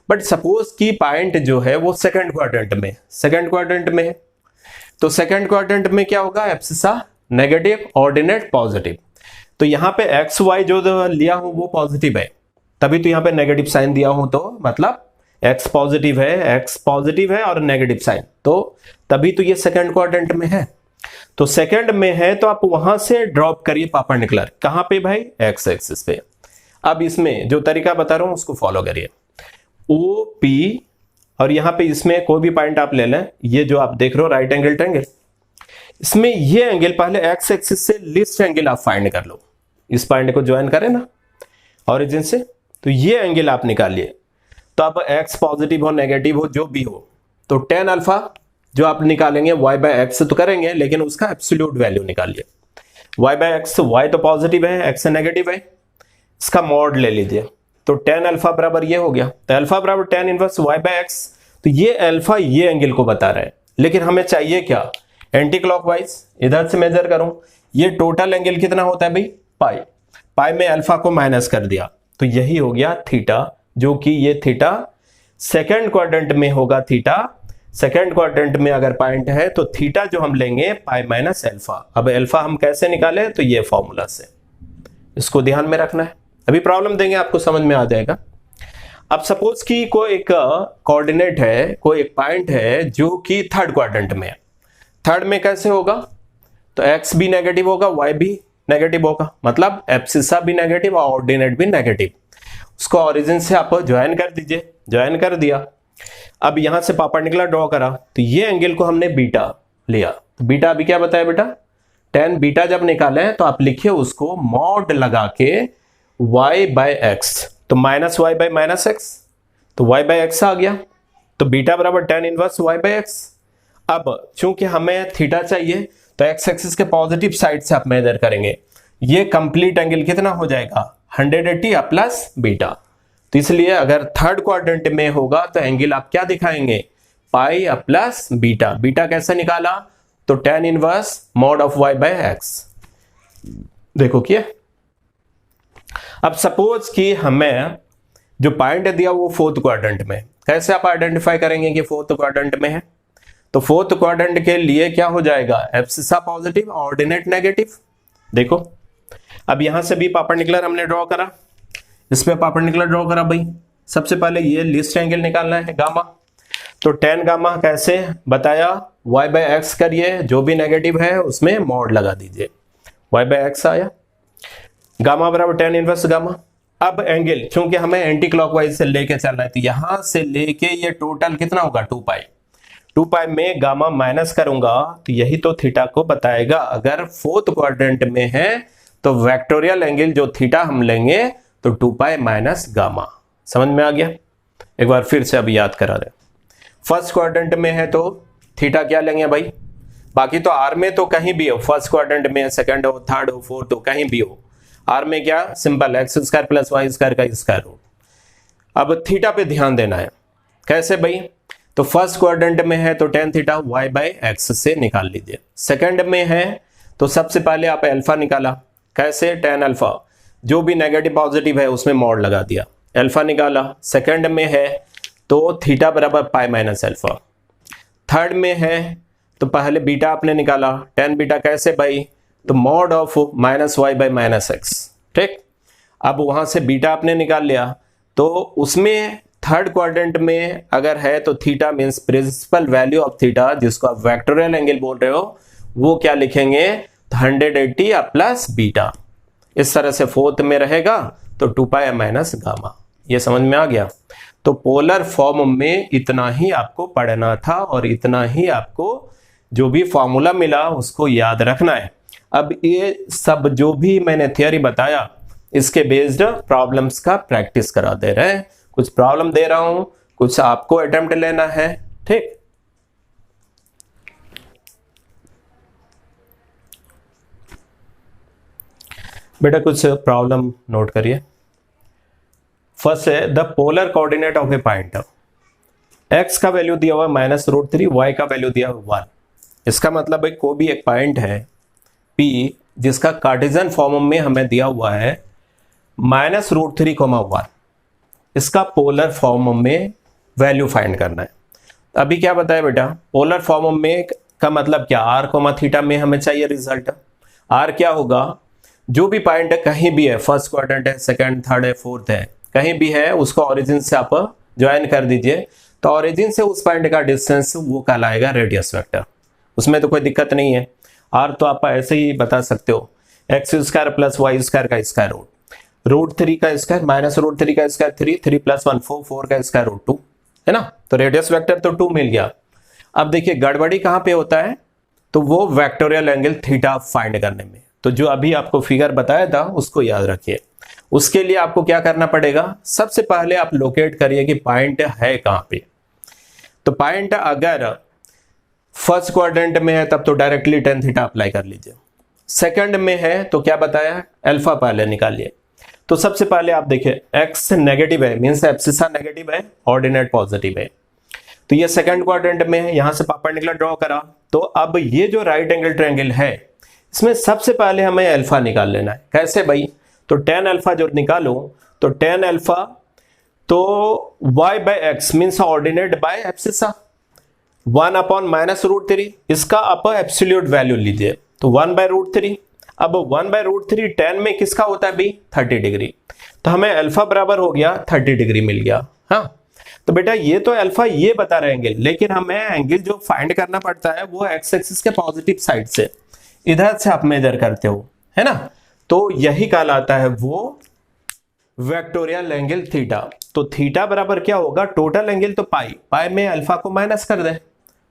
बट सपोज की पॉइंट जो है वो सेकंड क्वाड्रेंट में है, तो सेकंड क्वाड्रेंट में क्या होगा, एब्सिसा नेगेटिव, ऑर्डिनेट पॉजिटिव। तो यहाँ पे एक्स वाई जो लिया हूं वो पॉजिटिव है, तभी तो यहाँ पे नेगेटिव साइन दिया हूं, तो मतलब एक्स पॉजिटिव है और नेगेटिव साइन, तो तभी तो ये सेकंड क्वाड्रेंट में है। तो सेकंड में है तो आप वहां से ड्रॉप करिए परपेंडिकुलर, कहां पे भाई, एक्स एक्सिस पे। अब इसमें जो तरीका बता रहा हूं उसको फॉलो करिए। ओ पी, और यहां पे इसमें कोई भी पॉइंट आप ले लें, ये जो आप देख रहे हो राइट एंगल ट्रायंगल, इसमें ये एंगल पहले एक्स एक्सिस से लीस्ट एंगल आप फाइंड कर लो, इस पॉइंट को ज्वाइन करें ना ऑरिजिन से, तो ये एंगल आप निकालिए। तो अब एक्स पॉजिटिव हो नेगेटिव हो जो भी हो, तो tan अल्फा जो आप निकालेंगे y बाय एक्स तो करेंगे, लेकिन उसका एब्सोल्यूट वैल्यू निकालिए। y बाय एक्स, y तो पॉजिटिव है, x नेगेटिव है, इसका मॉड ले लीजिए, तो tan अल्फा बराबर ये हो गया, तो अल्फा बराबर tan inverse y by X. तो ये अल्फा ये एंगल को बता रहा है, लेकिन हमें चाहिए क्या, एंटी क्लॉकवाइज। इधर से मेजर करूं, ये टोटल एंगल कितना होता है भाई, पाई में अल्फा को माइनस कर दिया, तो यही हो गया थीटा, जो कि ये थीटा सेकंड क्वाड्रेंट में होगा। थीटा सेकंड क्वाड्रेंट में अगर पॉइंट है तो थीटा जो हम लेंगे पाई माइनस अल्फा। अब अल्फा हम कैसे निकालें, तो ये फॉर्मूला से, इसको ध्यान में रखना है। अभी प्रॉब्लम देंगे आपको समझ में आ जाएगा। अब सपोज कि कोई एक कोऑर्डिनेट है, कोई एक पॉइंट है जो कि थर्ड क्वाड्रेंट में है। थर्ड में कैसे होगा, तो एक्स भी नेगेटिव होगा, वाई भी नेगेटिव होगा, मतलब एब्सिसा भी नेगेटिव और ऑर्डिनेट भी नेगेटिव। उसको ओरिजिन से आप ज्वाइन कर दीजिए, ज्वाइन कर दिया। अब यहां से परपेंडिकुलर ड्रॉ करा, तो ये एंगल को हमने बीटा लिया। तो बीटा अभी क्या बताया बेटा, tan बीटा जब निकाले तो आप लिखिए उसको मॉड लगा के y बाय एक्स, तो minus Y by minus X, तो y बाय एक्स आ गया। तो बीटा बराबर tan inverse y by X. अब चूंकि हमें थीटा चाहिए तो एक्स एक्सिस के पॉजिटिव साइड से आप मेजर करेंगे। ये कंप्लीट एंगल कितना हो जाएगा, 180 प्लस बीटा। तो इसलिए अगर थर्ड क्वाड्रेंट में होगा तो एंगल आप क्या दिखाएंगे, पाई प्लस बीटा। बीटा कैसे निकाला, तो tan inverse mod of y by X. देखो क्या, अब सपोज कि हमें जो पॉइंट दिया वो फोर्थ क्वाड्रेंट में, कैसे आप आइडेंटिफाई करेंगे कि फोर्थ क्वाड्रेंट में है, तो फोर्थ क्वाड्रेंट के लिए क्या हो जाएगा, एब्सिसा पॉजिटिव, ऑर्डिनेट नेगेटिव। देखो अब यहां से भी परपेंडिकुलर हमने ड्रॉ करा, इस पे परपेंडिकुलर ड्रॉ करा भाई। सबसे पहले ये लीस्ट एंगल निकालना है गामा, तो tan गामा कैसे बताया, y बाय एक्स करिए, जो भी नेगेटिव है उसमें मॉड लगा दीजिए, y बाय एक्स आया, गामा बराबर tan इनवर्स गामा। अब एंगल चूंकि हमें एंटी क्लॉकवाइज से लेके चलना है, तो यहां से लेके ये टोटल कितना होगा, 2 पाई। 2 पाई में गामा माइनस करूंगा तो यही तो थीटा को बताएगा। अगर फोर्थ क्वाड्रेंट में है तो वेक्टोरियल एंगल जो थीटा हम लेंगे तो 2 पाई माइनस गामा। समझ में आ गया, एक बार फिर से अभी याद करा दे। फर्स्ट क्वाड्रेंट में है तो थीटा क्या लेंगे भाई, बाकी तो आर में तो कहीं भी हो, फर्स्ट क्वाड्रेंट में, सेकंड हो, थर्ड हो, फोर्थ हो, कहीं भी हो, आर में क्या simple X square plus Y square का स्क्वायर रूट। अब थीटा पे ध्यान देना है, कैसे भाई, तो फर्स्ट क्वाड्रेंट में है तो tan theta y by X से निकाल लीजिए। सेकंड में है तो सबसे पहले आप अल्फा निकाला, कैसे, tan अल्फा, जो भी नेगेटिव पॉजिटिव है उसमें मॉड लगा दिया, अल्फा निकाला। सेकंड में है तो थीटा बराबर पाई माइनस अल्फा। थर्ड में है तो पहले बीटा आपने निकाला, tan बीटा कैसे भाई, तो mod of minus Y by minus X. ठीक, अब वहां से बीटा आपने निकाल लिया, तो उसमें थर्ड क्वाड्रेंट में अगर है तो theta means principal value of theta, जिसको आप वेक्टोरियल एंगल बोल रहे हो, वो क्या लिखेंगे, 180 प्लस बीटा। इस तरह से फोर्थ में रहेगा तो 2 पाई माइनस गामा। ये समझ में आ गया। तो पोलर फॉर्म में इतना ही आपको पढ़ना था और इतना ही आपको जो भी फॉर्मूला मिला उसको याद रखना है। अब ये सब जो भी मैंने थियरी बताया इसके बेस्ड प्रॉब्लम्स का प्रैक्टिस करा दे रहे हैं। कुछ प्रॉब्लम दे रहा हूं, कुछ आपको अटेम्प्ट लेना है। ठीक, बेटा कुछ प्रॉब्लम नोट करिए। फर्स्ट है the polar coordinate of A point, x का वैल्यू दिया हुआ -√3, वाई का वैल्यू दिया हुआ 1। इसका मतलब है कोई भी एक पॉइंट है P जिसका कार्टेशियन फॉर्म में हमें दिया हुआ है -√3, 1, इसका पोलर फॉर्म में वैल्यू फाइंड करना है। अभी क्या बताया बेटा, पोलर फॉर्म में का मतलब क्या, r, थीटा में हमें चाहिए रिजल्ट। r क्या होगा, जो भी पॉइंट है कहीं भी है, फर्स्ट क्वाड्रेंट है, सेकंड, थर्ड है, फोर्थ है, कहीं भी है, उसको ओरिजिन से आप ज्वाइन कर दीजिए, तो ओरिजिन से उस पॉइंट का डिस्टेंस वो कहलाएगा रेडियस वेक्टर। उसमें तो कोई दिक्कत नहीं है। r तो आप ऐसे ही बता सकते हो, X square plus Y square का स्क्वायर रूट, √3 का स्क्वायर -√3 का स्क्वायर 3, 3 + 1 4, 4 का स्क्वायर रूट 2 है ना। तो रेडियस वेक्टर तो 2 मिल गया। अब देखिए गड़बड़ी कहां पे होता है, तो वो वेक्टोरियल एंगल थीटा फाइंड करने में। तो जो अभी आपको फिगर बताया था उसको याद रखिए। उसके लिए आपको क्या करना पड़ेगा, सबसे पहले आप लोकेट करिए कि पॉइंट है कहां पे। तो पॉइंट अगर फर्स्ट क्वाड्रेंट में है तब तो डायरेक्टली tan थीटा अप्लाई कर लीजिए। सेकंड में है तो क्या बताया, अल्फा पहले निकालिए। तो सबसे पहले आप देखिए x नेगेटिव है, मींस एब्सिसा नेगेटिव है, ऑर्डिनेट पॉजिटिव है, तो ये सेकंड क्वाड्रेंट में है। यहां से परपेंडिकुलर ड्रॉ करा, तो अब ये जो राइट एंगल ट्रायंगल है इसमें सबसे पहले हमें अल्फा निकाल लेना है। कैसे भाई, तो tan अल्फा जो निकालो तो tan अल्फा तो y by X means ordinate by abscissa 1/-√3, इसका आप एब्सोल्यूट वैल्यू लीजिए तो 1/√3। अब 1/√3 tan में किसका होता है भाई 30 डिग्री, तो हमें अल्फा बराबर हो गया 30 डिग्री मिल गया। हाँ तो बेटा ये तो अल्फा ये बता रहे एंगल, लेकिन हमें एंगल जो फाइंड करना पड़ता है वो एक्स एक्सिस के पॉजिटिव साइड से इधर से आप मेजर करते हो, है ना, तो यही कहलाता है वो वेक्टोरियल एंगल थीटा। तो थीटा बराबर क्या होगा, टोटल एंगल तो पाई, पाई में अल्फा को माइनस कर दे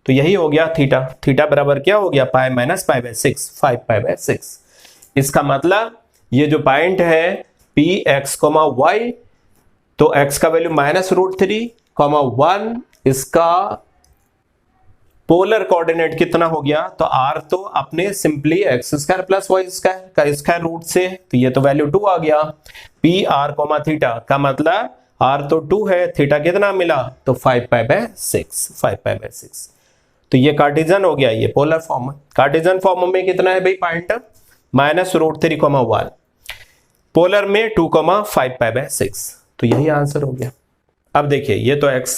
तो यही हो गया थीटा। थीटा बराबर क्या हो गया पाई माइनस पाई/6, 5π/6। इसका मतलब ये जो पॉइंट है पी एक्स कोमा वाई, तो x का वैल्यू -√3, 1, इसका पोलर कोऑर्डिनेट कितना हो गया, तो r तो अपने सिंपली x² प्लस y² का स्क्वायर रूट से, तो ये तो वैल्यू 2 आ गया। पी आर कोमा थीटा का मतलब r तो 2 है, थीटा कितना मिला तो 5π/6, 5π/6। तो ये कार्टेशियन हो गया, ये पोलर फॉर्म। कार्टेशियन फॉर्म में कितना है भाई पॉइंट -√3, 1, पोलर में 2, 5π/6। तो यही आंसर हो गया। अब देखिए ये तो x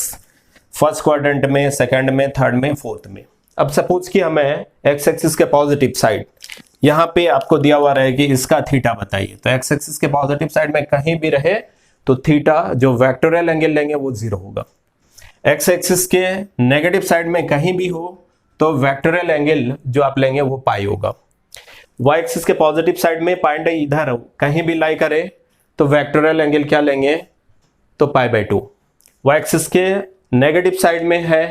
फर्स्ट क्वाड्रेंट में, सेकंड में, थर्ड में, फोर्थ में। अब सपोज कि हमें x एक्सिस के पॉजिटिव साइड यहां पे आपको दिया हुआ रहे कि इसका थीटा बताइए, तो x एक्सिस के पॉजिटिव साइड में कहीं भी रहे तो थीटा जो वेक्टोरियल एंगल लेंगे वो 0 होगा। x एक्सिस के नेगेटिव साइड में कहीं भी हो तो वेक्टोरियल एंगल जो आप लेंगे वो पाई होगा। y एक्सिस के पॉजिटिव साइड में पॉइंट इधर हो कहीं भी लाई करे तो वेक्टोरियल एंगल क्या लेंगे तो पाई/2। y एक्सिस के नेगेटिव साइड में है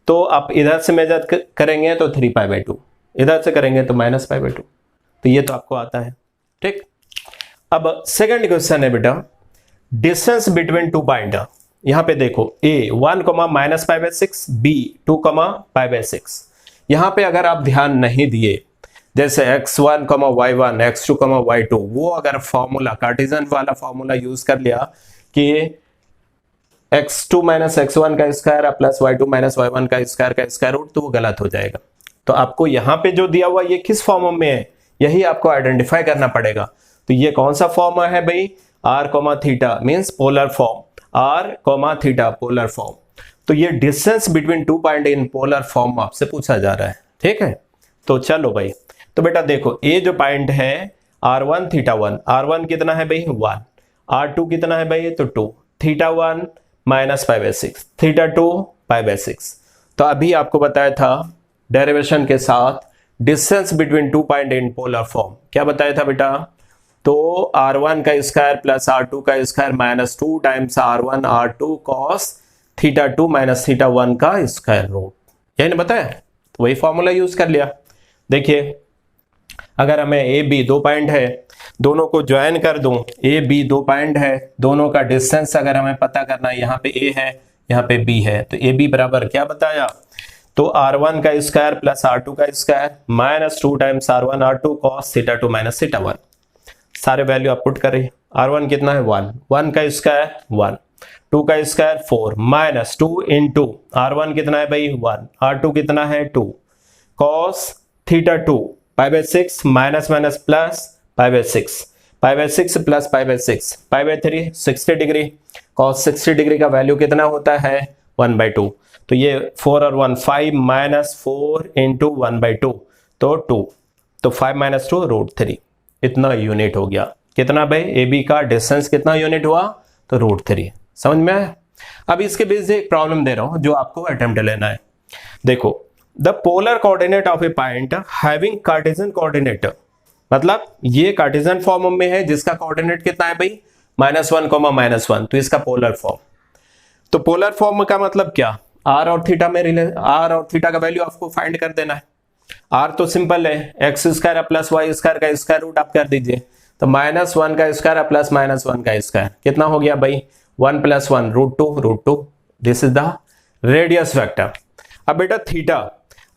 तो आप इधर से मेजर करेंगे तो 3π/2, इधर से करेंगे तो -π/2। तो ये तो आपको आता है, ठीक। अब सेकंड क्वेश्चन है बेटा डिस्टेंस बिटवीन 2 पॉइंट। यहां पे देखो a 1, -π/6, b 2, π/6। यहां पे अगर आप ध्यान नहीं दिए, जैसे x1, y1, x2, y2, वो अगर फॉर्मूला कार्टेशियन वाला फॉर्मूला यूज कर लिया कि x2 - x1 का स्क्वायर प्लस y2 - y1 का स्क्वायर रूट, तो वो गलत हो जाएगा। तो आपको यहाँ पे जो दिया हुआ ये किस फॉर्म में है यही आपको आइडेंटिफाई करना पड़ेगा। तो ये कौन सा फॉर्म है भाई r, theta means polar form, r, theta polar form. तो ये distance between 2 point in polar form आपसे पूछा जा रहा है, ठीक है। तो चलो भाई, तो बेटा देखो ये जो पॉइंट है r1, θ1, r1 कितना है भाई 1, r2 कितना है भाई तो 2, θ1 -π/6, θ2 π/6। तो अभी आपको बताया था डेरिवेशन के साथ distance between 2 point in polar form, क्या बताया था बेटा, तो r1 का स्क्वायर प्लस r2 का square -2 times r1 r2 cos θ2 - θ1 का स्क्वायर रूट, यही ना बताया। तो वही फॉर्मूला यूज कर लिया। देखिए अगर हमें ए बी 2 पॉइंट है, दोनों को ज्वाइन कर दूं, ए बी 2 पॉइंट है, दोनों का डिस्टेंस अगर हमें पता करना है, यहाँ पे ए है यहाँ पे बी है, तो ए बी बराबर क्या बताया, तो r1 का स्क्वायर प्लस r2 का square -2 times r1 r2 cos θ2 - θ1। सारे वैल्यू आप पुट करें, r1 कितना है 1, 1 का स्क्वायर 1, 2 का स्क्वायर 4 -2 इंटू r1 कितना है भाई 1, r2 कितना है 2 cos θ2 π/6 minus plus π/6, π/6 plus π/6, π/3 60 degree, cos 60 degree का वैल्यू कितना होता है 1/2। तो ये 4 और 1 5 -4 इंटू 1/2 तो 2, तो 5 - 2 √3, इतना यूनिट हो गया। कितना भाई ए बी का डिस्टेंस कितना यूनिट हुआ तो √3। समझ में आया। अब इसके बेस से एक प्रॉब्लम दे रहा हूं जो आपको अटेम्प्ट लेना है। देखो the polar coordinate of A point having Cartesian coordinate, मतलब ये कार्टेशियन फॉर्म में है जिसका कोऑर्डिनेट कितना है भाई -1, -1, तो इसका पोलर फॉर्म। तो पोलर फॉर्म का मतलब क्या, r और थीटा में r और थीटा का वैल्यू आपको फाइंड कर देना है। r तो सिंपल है x² प्लस y² का स्क्वायर रूट आप कर दीजिए, तो -1 का स्क्वायर प्लस -1 का स्क्वायर कितना हो गया भाई 1 + 1 √2, this is the radius vector. अब बेटा थीटा,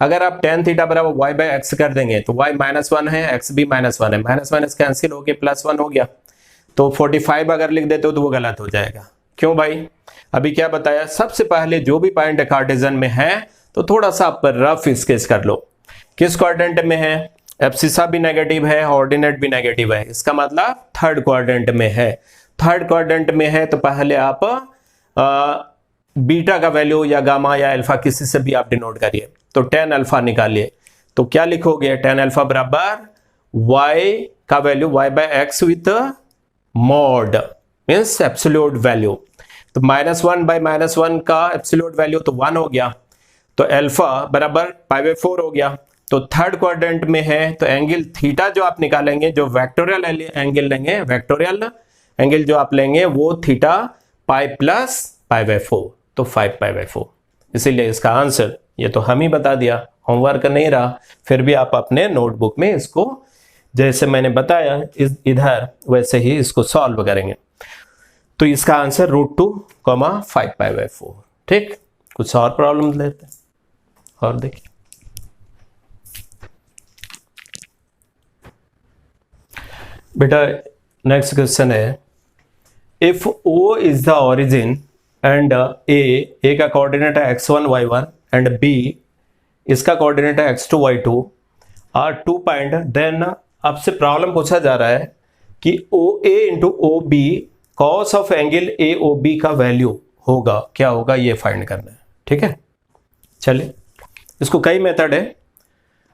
अगर आप tan थीटा बराबर y/x कर देंगे तो y -1 है, x भी -1 है, माइनस कैंसिल होके +1 हो गया, तो 45 अगर लिख देते हो तो वो गलत हो जाएगा। क्यों भाई, अभी क्या बताया, सबसे पहले जो भी पॉइंट कार्टेशियन में है तो थोड़ा सा आप रफ स्केच कर लो। किस क्वाड्रेंट में है, एब्सिसा भी नेगेटिव है, ऑर्डिनेट भी नेगेटिव है, इसका मतलब थर्ड क्वाड्रेंट में है। थर्ड क्वाड्रेंट में है तो पहले आप बीटा का वैल्यू या गामा या अल्फा किसी से भी आप डिनोट करिए। तो tan अल्फा निकालिए, तो क्या लिखोगे, tan अल्फा बराबर y का value y by X with mod means absolute value. तो -1 बाय -1 का एब्सोल्यूट वैल्यू तो 1 हो गया, तो अल्फा बराबर π/4 हो गया। तो थर्ड क्वाड्रेंट में है तो एंगल थीटा जो आप निकालेंगे, जो वेक्टोरियल एंगल लेंगे, वेक्टोरियल एंगल जो आप लेंगे वो थीटा पाई प्लस π/4, तो 5π/4। इसीलिए इसका आंसर ये तो हम ही बता दिया, होमवर्क नहीं रहा, फिर भी आप अपने नोटबुक में इसको जैसे मैंने बताया इधर वैसे ही इसको सॉल्व करेंगे। तो इसका आंसर √2, 5π/4। ठीक, कुछ और प्रॉब्लम लेते हैं और देखिए। बेटा नेक्स्ट क्वेश्चन है, if O is the origin and A का कोऑर्डिनेट है x1 y1 एंड B इसका कोऑर्डिनेट है x2 y2 are 2 point, then आपसे प्रॉब्लम पूछा जा रहा है कि OA into OB cos of angle AOB का वैल्यू होगा, क्या होगा ये फाइंड करना है। ठीक है, चलिए इसको कई मेथड है,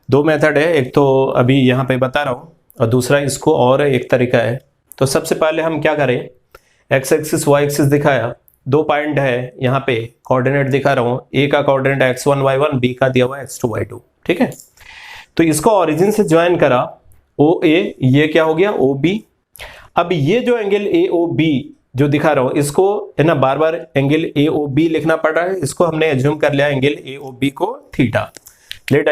2 मेथड है, एक तो अभी यहाँ पे बता रहा हूँ और दूसरा इसको और एक तरीका है। तो सबसे पहले हम क्या करें, एक्स एक्सिस वाई एक्सिस दिखाया, 2 पॉइंट है यहाँ पे, कोऑर्डिनेट दिखा रहा हूँ, ए का कोऑर्डिनेट x1 y1, बी का दिया हुआ x2 y2। ठीक है, तो इसको ओरिजिन से ज्वाइन करा OA, ये क्या हो गया OB। अब ये जो एंगल AOB जो दिखा रहा हूँ इसको है ना, बार बार एंगल AOB लिखना पड़ रहा है, इसको हमने एज्यूम कर लिया एंगल AOB को थीटा। लेट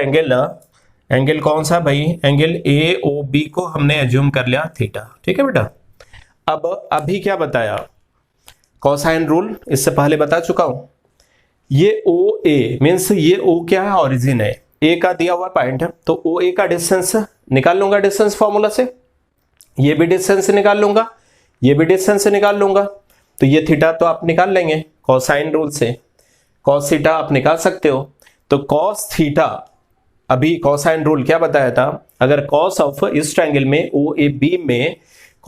एंगल कौन सा भाई, एंगल AOB को हमने एज्यूम कर लिया थीटा। ठीक है बेटा, अब अभी क्या बताया, कोसाइन रूल इससे पहले बता चुका हूं। ये OA मीन्स ये O क्या है, ओरिजिन है, A का दिया हुआ पॉइंट है, तो OA का डिस्टेंस निकाल लूंगा डिस्टेंस फॉर्मूला से, ये भी डिस्टेंस निकाल लूंगा, ये भी डिस्टेंस निकाल लूंगा, तो ये थीटा तो आप निकाल लेंगे कोसाइन रूल से, कॉस थीटा आप निकाल सकते हो। तो कॉस थीटा, अभी कोसाइन रूल क्या बताया था, अगर कॉस ऑफ इस ट्रायंगल में OAB में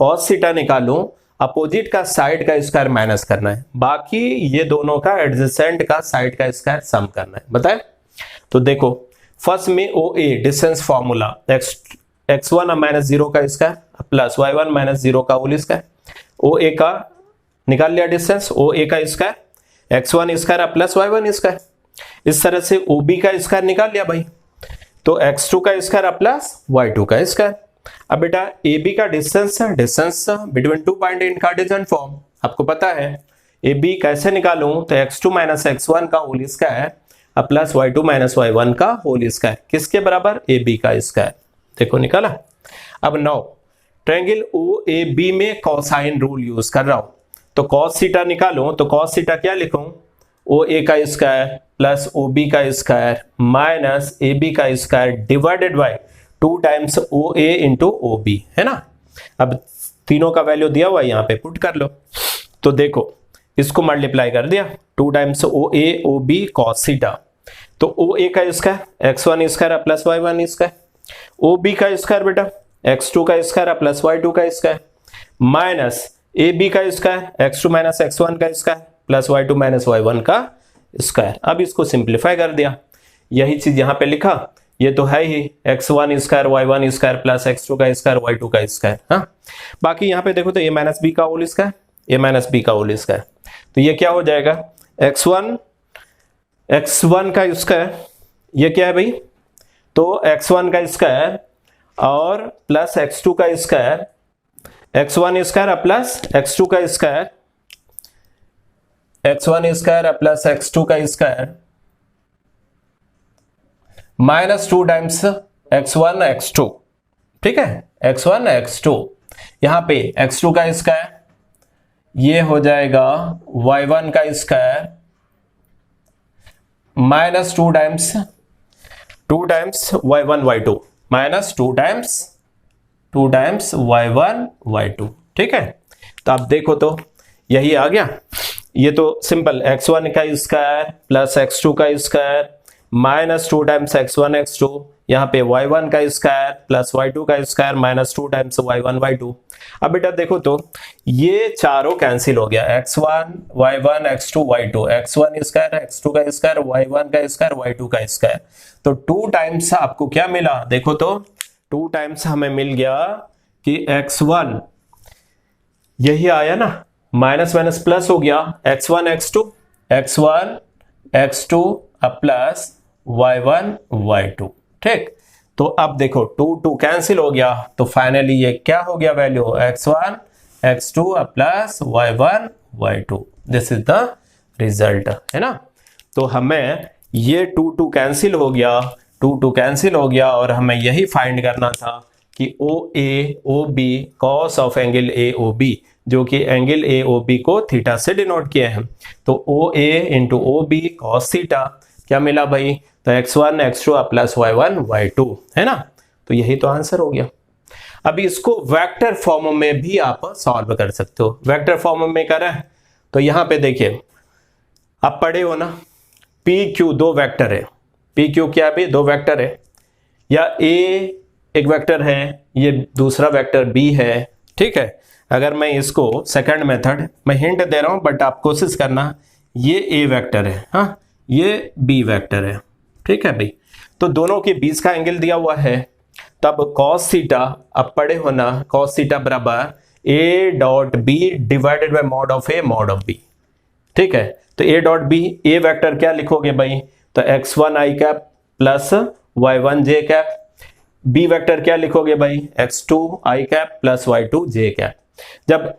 कॉस थीटा निकालूं, अपोजिट का साइड का स्क्वायर माइनस करना है, बाकी ये दोनों का एडजेसेंट का साइड का स्क्वायर सम करना है, बताए। तो देखो फर्स्ट में OA distance formula x1 minus 0 का स्क्वायर प्लस y1 माइनस 0 का होल स्क्वायर, OA का निकाल लिया डिस्टेंस, OA का square x1 square plus y1 square, इस तरह से OB का स्क्वायर निकाल लिया भाई, तो x2 का स्क्वायर प्लस y2 का स्क्वायर। अब बेटा AB का distance between 2 point in Cartesian form आपको पता है, AB कैसे निकालूं, तो x2 माइनस x1 का whole square plus y2 minus y1 का होल स्क्वायर, किसके बराबर, AB का स्क्वायर। देखो निकाला। अब नाउ ट्रायंगल OAB में कोसाइन रूल यूज कर रहा हूं, तो cos थीटा निकालूं, तो cos थीटा क्या लिखूं, OA का स्क्वायर प्लस OB का स्क्वायर माइनस AB का square divided by 2 times OA into OB, है ना। अब तीनों का वैल्यू दिया हुआ है यहाँ पे पुट कर लो, तो देखो इसको मल्टीप्लाई कर दिया, 2 times OA OB cos theta, तो OA का square x1 square plus y1 square, OB का स्क्वायर बेटा x2 का स्क्वायर प्लस y2 का स्क्वायर माइनस AB का स्क्वायर x2 माइनस x1 का square plus y2 minus y1 का स्क्वायर। अब इसको सिंप्लीफाई कर दिया, यही चीज यहाँ पे लिखा, ये तो है ही x1 square y1 square plus x2 का स्क्वायर y2 का स्क्वायर। हाँ, बाकी यहाँ पे देखो तो a माइनस बी का whole square, a minus B का होल स्क्वायर, तो ये क्या हो जाएगा x1 का स्क्वायर, ये क्या है भाई, तो x1 का स्क्वायर और प्लस x2 का square, x1 square plus x2 का square, x1 square plus x2 का square minus 2 times x1 x2, ठीक है, x1 x2, यहां पे x2 का स्क्वायर, ये हो जाएगा y1 का square minus 2 times y1 y2 minus 2 times y1 y2, ठीक है। तो आप देखो तो यही आ गया, ये तो सिंपल x1 का स्क्वायर प्लस x2 का square minus 2 times x1 x2, यहाँ पे y1 का स्क्वायर प्लस y2 का square minus 2 times y1 y2। अब बेटा देखो तो ये चारों कैंसिल हो गया, x1 y1 x2 y2, x1 square x2 का स्क्वायर y1 का स्क्वायर y2 का स्क्वायर। तो 2 टाइम्स आपको क्या मिला, देखो तो 2 टाइम्स हमें मिल गया कि x1 यही आया ना, माइनस माइनस प्लस हो गया, x1 x2 plus y1 y2। ठीक, तो अब देखो 2 2 कैंसिल हो गया, तो फाइनली ये क्या हो गया value, x1 x2 plus y1 y2। This is the result, है ना। तो हमें ये 2 2 कैंसिल हो गया, 2 2 कैंसिल हो गया, और हमें यही फाइंड करना था कि OA OB cos of angle AOB, जो कि एंगल AOB को थीटा से डिनोट किए हैं। तो OA into OB cos theta क्या मिला भाई, तो x1 x2 plus y1 y2, है ना। तो यही तो आंसर हो गया। अब इसको वेक्टर फॉर्म में भी आप सॉल्व कर सकते हो। वेक्टर फॉर्म में करें तो यहां पे देखिए, आप पढ़े हो ना, PQ 2 वेक्टर है, PQ क्या भी 2 वेक्टर है, या A एक वेक्टर है, ये दूसरा वेक्टर B है। ठीक है, अगर मैं इसको सेकंड मेथड, मैं हिंट दे रहा हूं बट आप कोशिश करना, ये A वेक्टर है, हाँ ये B वेक्टर है। ठीक है भाई, तो दोनों के बीच का एंगल दिया हुआ है, तब cos थीटा, अब पढ़े हो ना, cos थीटा बराबर A dot B divided by mod of A mod of B। ठीक है, तो A dot B, A vector क्या लिखोगे भाई, तो x1 i cap plus y1 j cap, B vector क्या लिखोगे भाई, x2 i cap plus y2 j cap. जब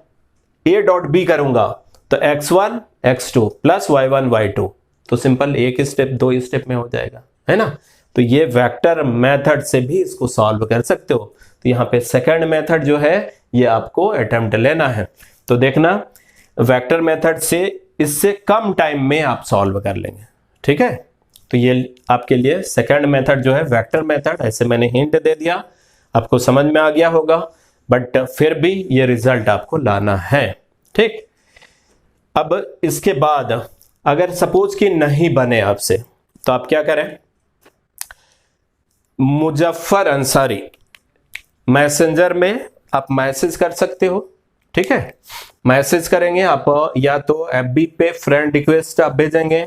A डॉट B करूंगा तो x1 x2 plus y1 y2, तो सिंपल एक स्टेप 2 स्टेप में हो जाएगा, है ना। तो ये वेक्टर मेथड से भी इसको सॉल्व कर सकते हो। तो यहाँ पे सेकंड मेथड जो है ये आपको अटेम्प्ट लेना है। तो देखना, वेक्टर मेथड से इससे कम टाइम में आप सॉल्व कर लेंगे। ठीक है, तो ये आपके लिए सेकंड मेथड जो है वेक्टर मेथड, ऐसे मैंने हिंट दे दिया, आपको समझ में आ गया होगा, बट फिर भी ये रिजल्ट आपको लाना है। ठीक, अब इसके बाद अगर सपोज कि नहीं बने आपसे, तो आप क्या करें, मुजफ्फर अंसारी मैसेंजर में आप मैसेज कर सकते हो। ठीक है, मैसेज करेंगे आप, या तो FB पे फ्रेंड रिक्वेस्ट आप भेजेंगे,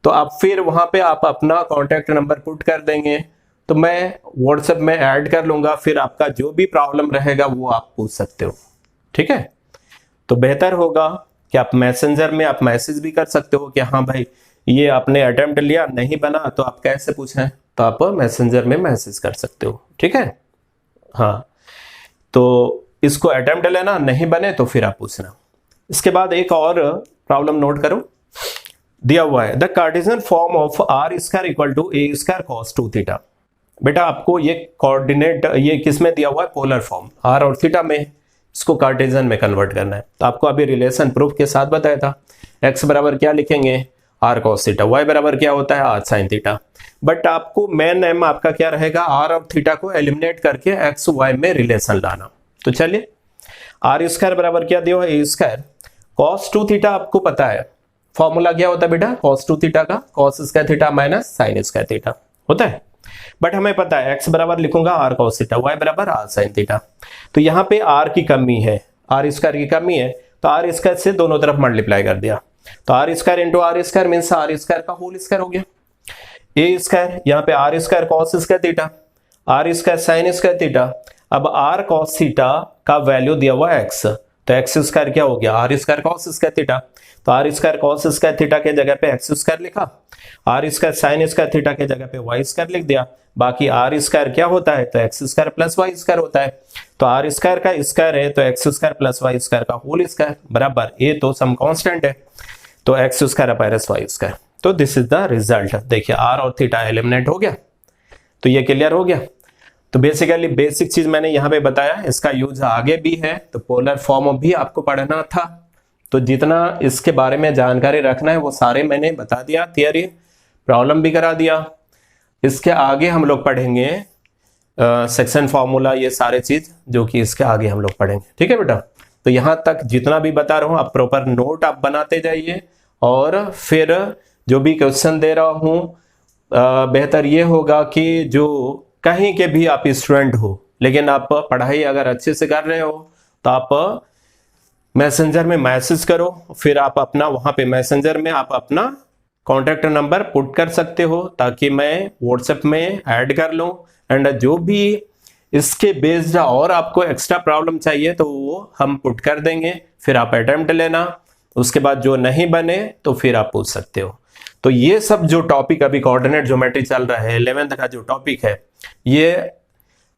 तो आप फिर वहां पे आप अपना कॉन्टैक्ट नंबर पुट कर देंगे, तो मैं व्हाट्सएप में ऐड कर लूंगा, फिर आपका जो भी प्रॉब्लम रहेगा वो आप पूछ सकते हो। ठीक है, तो बेहतर होगा कि आप मैसेंजर में आप मैसेज भी कर सकते हो कि हाँ भाई ये आपने अटेम्प्ट लिया, नहीं बना तो आप कैसे पूछें, तो आप मैसेंजर में मैसेज कर सकते हो। ठीक है, हाँ, तो इसको अटेम्प्ट लेना, नहीं बने तो फिर आप पूछना। इसके बाद एक और प्रॉब्लम नोट करो, दिया हुआ है the Cartesian form of R square equal to A square cos 2 theta. बेटा आपको ये कोऑर्डिनेट, ये किस में दिया हुआ है, पोलर फॉर्म, आर और थीटा में, इसको कार्टेशियन में कन्वर्ट करना है। तो आपको अभी रिलेशन प्रूफ के साथ बताया था, x बराबर क्या लिखेंगे, आर कॉस थीटा, y बराबर क्या होता है, आर साइन थीटा। बट आपको मेन एम आपका क्या रहेगा, आर और थीटा को एलिमिनेट करके एक्स वाई में रिलेशन लाना। तो चलिए, आर स्क्वायर बराबर क्या दिया हुआ है, ए स्क्वायर कॉस 2 थीटा, आपको पता है फॉर्मूला क्या होता है बेटा, cos 2 थीटा का cos square theta minus sign square theta होता है। बट हमें पता है x बराबर लिखूंगा r cos थीटा, y बराबर r sin थीटा। तो यहाँ पे r की कमी है, r स्क्वायर की कमी है, तो r स्क्वायर से दोनों तरफ मल्टीप्लाई कर दिया, तो r square into r square means r square का होल स्क्वायर हो गया। a स्क्वायर, यहाँ पे r square cos square theta, r square sin square theta. अब r cos थीटा का वैल्यू दिया हुआ x, तो एक्स स्क्वायर क्या हो गया, r square cos square theta, तो are square cos square theta के जगह पे एक्स स्क्वायर लिखा, r square sine square theta के जगह पे वाई स्क्वायर लिख दिया। बाकी आर स्क्वायर क्या होता है, तो x square plus Y square होता है, तो आर स्क्वायर का स्क्वायर है तो x square plus Y square का होल स्क्वायर बराबर, ए तो सम कांस्टेंट है तो x square minus Y square. तो दिस इज द रिजल्ट। देखिए आर और थीटा एलिमिनेट हो गया, तो ये क्लियर हो गया। तो बेसिकली बेसिक चीज मैंने यहाँ पे बताया, इसका यूज आगे भी है, तो पोलर फॉर्म भी आपको पढ़ना था, तो जितना इसके बारे में जानकारी रखना है वो सारे मैंने बता दिया, थियरी प्रॉब्लम भी करा दिया। इसके आगे हम लोग पढ़ेंगे सेक्शन फॉर्मूला, ये सारे चीज जो कि इसके आगे हम लोग पढ़ेंगे। ठीक है बेटा, तो यहाँ तक जितना भी बता रहा हूँ आप प्रॉपर नोट आप बनाते जाइए, और फिर जो भी क्वेश्चन दे रहा हूँ बेहतर ये होगा कि जो कहीं के भी आप स्टूडेंट हो लेकिन आप पढ़ाई अगर अच्छे से कर रहे हो तो आप मैसेंजर में मैसेज करो, फिर आप अपना वहां पे मैसेंजर में आप अपना कॉन्टैक्ट नंबर पुट कर सकते हो ताकि मैं व्हाट्सएप में ऐड कर लूँ। एंड जो भी इसके बेस्ड और आपको एक्स्ट्रा प्रॉब्लम चाहिए तो वो हम पुट कर देंगे, फिर आप अटेम्प्ट लेना, उसके बाद जो नहीं बने तो फिर आप पूछ सकते हो। तो ये सब जो टॉपिक अभी कोऑर्डिनेट ज्योमेट्री चल रहा है 11th का जो टॉपिक है ये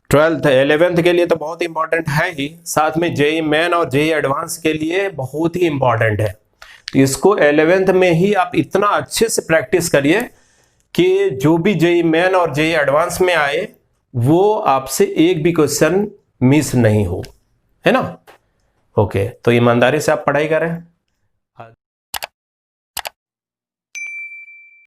12th 11th के लिए तो बहुत इंपॉर्टेंट है ही, साथ में जेई मेन और जेई एडवांस के लिए बहुत ही इंपॉर्टेंट है। तो इसको 11th में ही आप इतना अच्छे से प्रैक्टिस करिए कि जो भी जेई मेन और जेई एडवांस में आए वो आपसे एक भी क्वेश्चन मिस नहीं हो, है ना। ओके, तो ईमानदारी से आप पढ़ाई करें।